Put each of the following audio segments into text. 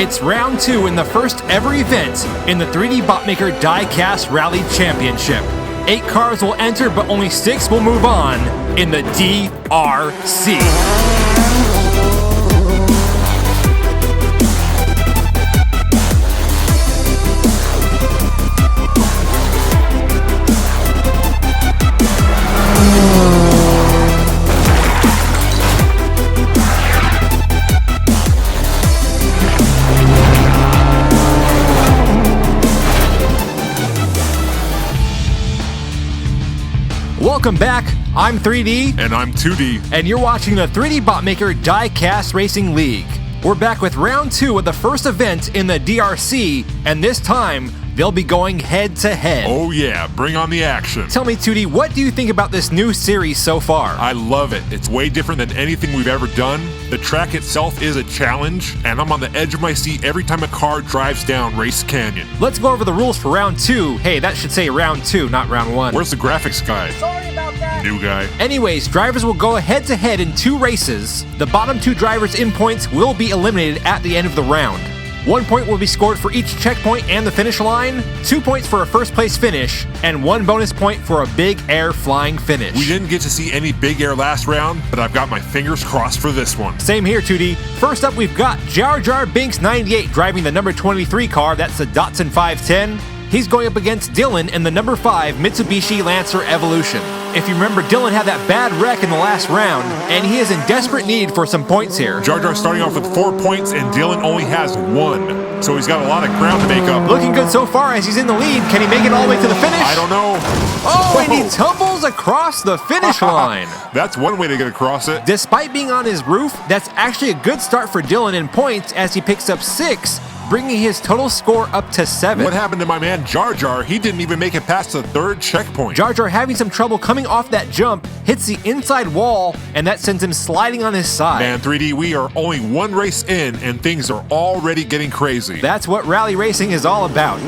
It's round 2 in the first ever event in the 3D Botmaker Diecast Rally Championship. 8 cars will enter, but only 6 will move on in the DRC. Welcome back, I'm 3D. And I'm 2D. And you're watching the 3D Botmaker Diecast Racing League. We're back with round 2 of the first event in the DRC, and this time, they'll be going head to head. Oh yeah, bring on the action. Tell me, 2D, what do you think about this new series so far? I love it. It's way different than anything we've ever done. The track itself is a challenge, and I'm on the edge of my seat every time a car drives down Race Canyon. Let's go over the rules for round 2. Hey, that should say round 2, not round 1. Where's the graphics guy? Sorry about that. New guy. Anyways, drivers will go head to head in 2 races. The bottom 2 drivers in points will be eliminated at the end of the round. 1 point will be scored for each checkpoint and the finish line, 2 points for a first place finish, and 1 bonus point for a big air flying finish. We didn't get to see any big air last round, but I've got my fingers crossed for this one. Same here, 2D. First up, we've got Jar Jar Binks 98 driving the number 23 car, that's the Datsun 510. He's going up against Dylan in the number 5 Mitsubishi Lancer Evolution. If you remember, Dylan had that bad wreck in the last round, and he is in desperate need for some points here. Jar Jar starting off with 4 points, and Dylan only has 1. So he's got a lot of ground to make up. Looking good so far as he's in the lead. Can he make it all the way to the finish? I don't know. Oh, and he tumbles across the finish line. That's one way to get across it. Despite being on his roof, that's actually a good start for Dylan in points as he picks up 6, bringing his total score up to 7. What happened to my man Jar Jar? He didn't even make it past the 3rd checkpoint. Jar Jar having some trouble coming off that jump, hits the inside wall, and that sends him sliding on his side. Man, 3D, we are only 1 race in, and things are already getting crazy. That's what rally racing is all about.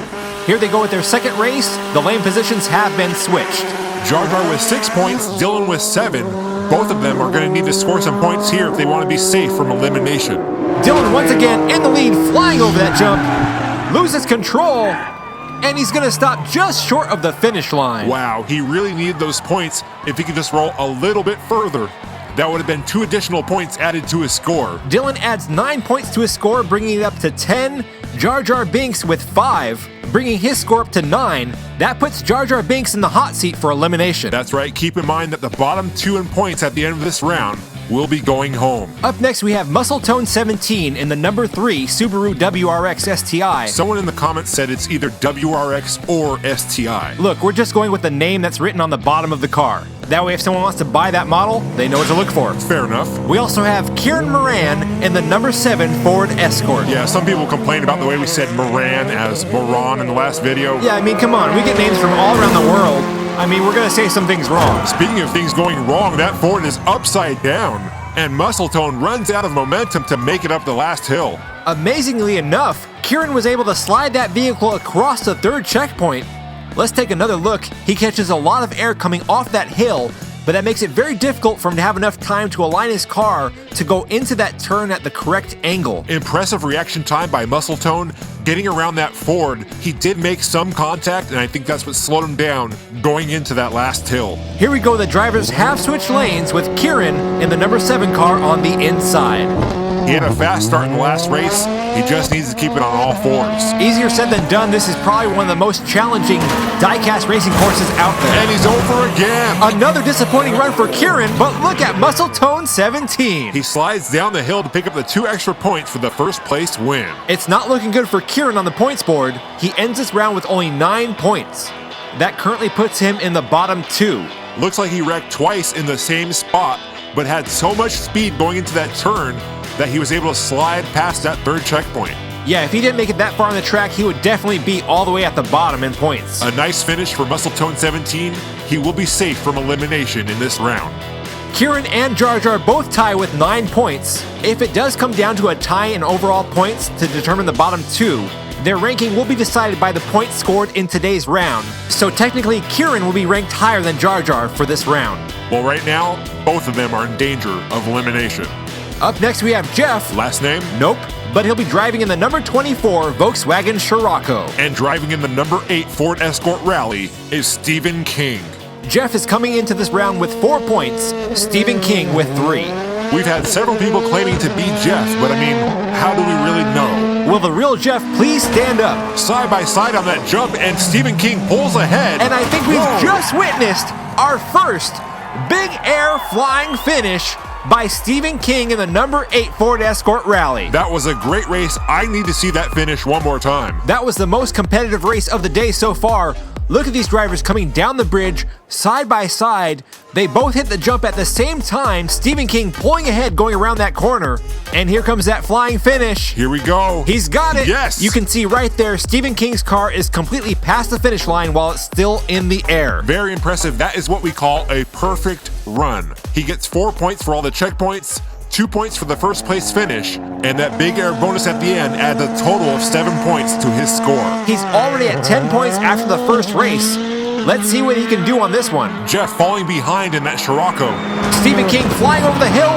Here they go with their second race. The lane positions have been switched. Jar Jar with 6 points, Dylan with 7. Both of them are going to need to score some points here if they want to be safe from elimination. Dylan once again in the lead, flying over that jump, loses control, and he's going to stop just short of the finish line. Wow, he really needed those points. If he could just roll a little bit further, that would have been 2 additional points added to his score. Dylan adds 9 points to his score, bringing it up to 10. Jar Jar Binks with 5, bringing his score up to 9. That puts Jar Jar Binks in the hot seat for elimination. That's right. Keep in mind that the bottom 2 in points at the end of this round will be going home. Up next, we have Muscle Tone 17 in the number 3 Subaru WRX STI. Someone in the comments said it's either WRX or STI. Look, we're just going with the name that's written on the bottom of the car. That way, if someone wants to buy that model, they know what to look for. Fair enough. We also have Kieran Moran in the number 7 Ford Escort. Yeah, some people complain about the way we said Moran as Moran in the last video. Yeah, I mean, come on, we get names from all around the world. I mean, we're gonna say some things wrong. Speaking of things going wrong, that Ford is upside down, and Muscle Tone runs out of momentum to make it up the last hill. Amazingly enough, Kieran was able to slide that vehicle across the 3rd checkpoint. Let's take another look. He catches a lot of air coming off that hill, but that makes it very difficult for him to have enough time to align his car to go into that turn at the correct angle. Impressive reaction time by Muscle Tone. Getting around that Ford, he did make some contact, and I think that's what slowed him down going into that last hill. Here we go, the drivers have switched lanes with Kieran in the number 7 car on the inside. He had a fast start in the last race. He just needs to keep it on all 4s. Easier said than done. This is probably one of the most challenging diecast racing courses out there. And he's over again. Another disappointing run for Kieran, but look at Muscle Tone 17. He slides down the hill to pick up the 2 extra points for the first place win. It's not looking good for Kieran on the points board. He ends this round with only 9 points. That currently puts him in the bottom 2. Looks like he wrecked twice in the same spot, but had so much speed going into that turn that he was able to slide past that 3rd checkpoint. Yeah, if he didn't make it that far on the track, he would definitely be all the way at the bottom in points. A nice finish for Muscle Tone 17. He will be safe from elimination in this round. Kieran and Jar Jar both tie with 9 points. If it does come down to a tie in overall points to determine the bottom 2, their ranking will be decided by the points scored in today's round. So technically, Kieran will be ranked higher than Jar Jar for this round. Well, right now, both of them are in danger of elimination. Up next, we have Jeff. Last name? Nope. but he'll be driving in the number 24 Volkswagen Scirocco. And driving in the number 8 Ford Escort Rally is Stephen King. Jeff is coming into this round with 4 points, Stephen King with 3. We've had several people claiming to be Jeff, but I mean, how do we really know? Will the real Jeff please stand up? Side by side on that jump, and Stephen King pulls ahead. And I think we've just witnessed our first big air flying finish by Stephen King in the number 8 Ford Escort Rally. That was a great race. I need to see that finish one more time. That was the most competitive race of the day so far. Look at these drivers coming down the bridge side by side. They both hit the jump at the same time. Stephen King pulling ahead going around that corner. And here comes that flying finish. Here we go. He's got it. Yes. You can see right there, Stephen King's car is completely past the finish line while it's still in the air. Very impressive. That is what we call a perfect run. He gets 4 points for all the checkpoints, 2 points for the first place finish, and that big air bonus at the end adds a total of 7 points to his score. He's already at 10 points after the first race. Let's see what he can do on this one. Jeff falling behind in that Scirocco. Stephen King flying over the hill,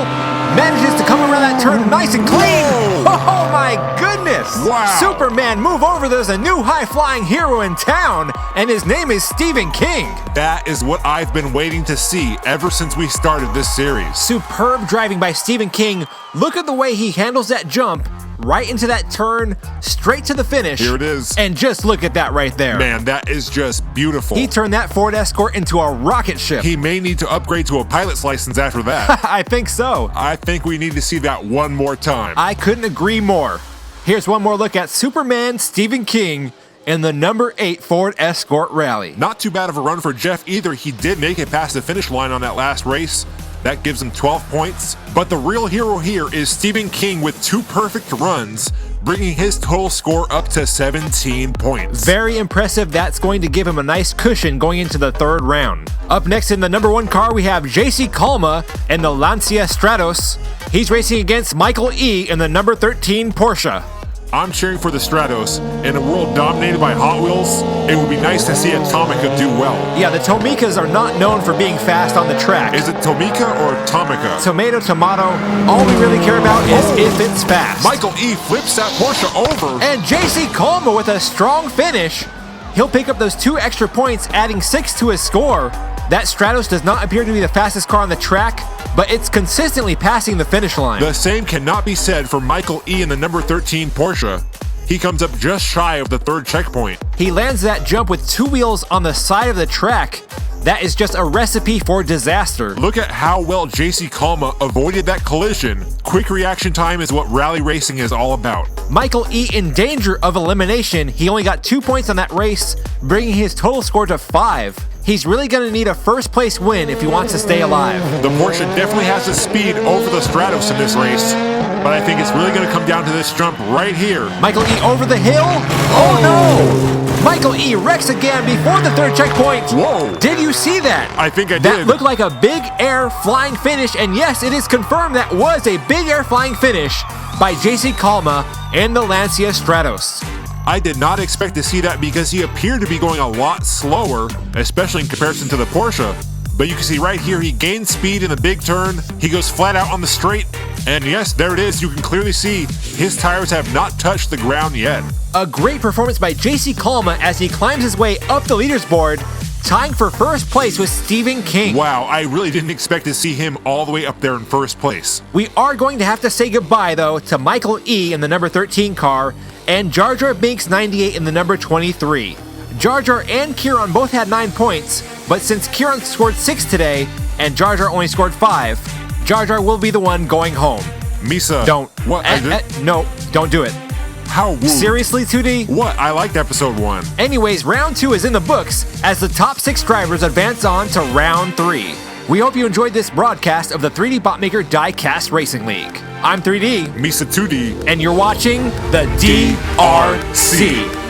manages to come around that turn nice and clean. Oh my goodness! Wow. Superman, move over. There's a new high-flying hero in town, and his name is Stephen King. That is what I've been waiting to see ever since we started this series. Superb driving by Stephen King. Look at the way he handles that jump right into that turn, straight to the finish. Here it is. And just look at that right there. Man, that is just beautiful. He turned that Ford Escort into a rocket ship. He may need to upgrade to a pilot's license after that. I think so. I think we need to see that one more time. I couldn't agree more. Here's one more look at Superman Stephen King in the number 8 Ford Escort Rally. Not too bad of a run for Jeff either. He did make it past the finish line on that last race. That gives him 12 points. But the real hero here is Stephen King with 2 perfect runs, bringing his total score up to 17 points. Very impressive. That's going to give him a nice cushion going into the third round. Up next in the number 1 car, we have JC Calma and the Lancia Stratos. He's racing against Michael E. in the number 13 Porsche. I'm cheering for the Stratos. In a world dominated by Hot Wheels, it would be nice to see a Tomica do well. Yeah, the Tomicas are not known for being fast on the track. Is it Tomica or Tomica? Tomato, tomato. All we really care about is if it's fast. Michael E. flips that Porsche over. And JC Calma with a strong finish. He'll pick up those 2 extra points, adding 6 to his score. That Stratos does not appear to be the fastest car on the track, but it's consistently passing the finish line. The same cannot be said for Michael E. in the number 13 Porsche. He comes up just shy of the 3rd checkpoint. He lands that jump with 2 wheels on the side of the track. That is just a recipe for disaster. Look at how well JC Calma avoided that collision. Quick reaction time is what rally racing is all about. Michael E. in danger of elimination. He only got 2 points on that race, bringing his total score to 5. He's really going to need a first place win if he wants to stay alive. The Porsche definitely has the speed over the Stratos in this race, but I think it's really going to come down to this jump right here. Michael E. over the hill. Oh no! Michael E. wrecks again before the 3rd checkpoint. Whoa! Did you see that? I think I did. That looked like a big air flying finish, and yes, it is confirmed that was a big air flying finish by JC Calma and the Lancia Stratos. I did not expect to see that because he appeared to be going a lot slower, especially in comparison to the Porsche. But you can see right here, he gains speed in the big turn. He goes flat out on the straight. And yes, there it is. You can clearly see his tires have not touched the ground yet. A great performance by JC Calma as he climbs his way up the leaderboard, tying for first place with Stephen King. Wow, I really didn't expect to see him all the way up there in first place. We are going to have to say goodbye, though, to Michael E. in the number 13 car and Jar Jar Binks 98 in the number 23. Jar Jar and Kieran both had 9 points, but since Kieran scored 6 today and Jar Jar only scored 5, Jar Jar will be the one going home. Misa. Don't. What? No, don't do it. How rude. Seriously, 2D? What? I liked episode 1. Anyways, round 2 is in the books as the top 6 drivers advance on to round 3. We hope you enjoyed this broadcast of the 3D Botmaker Diecast Racing League. I'm 3D. Misa 2D. And you're watching the DRC.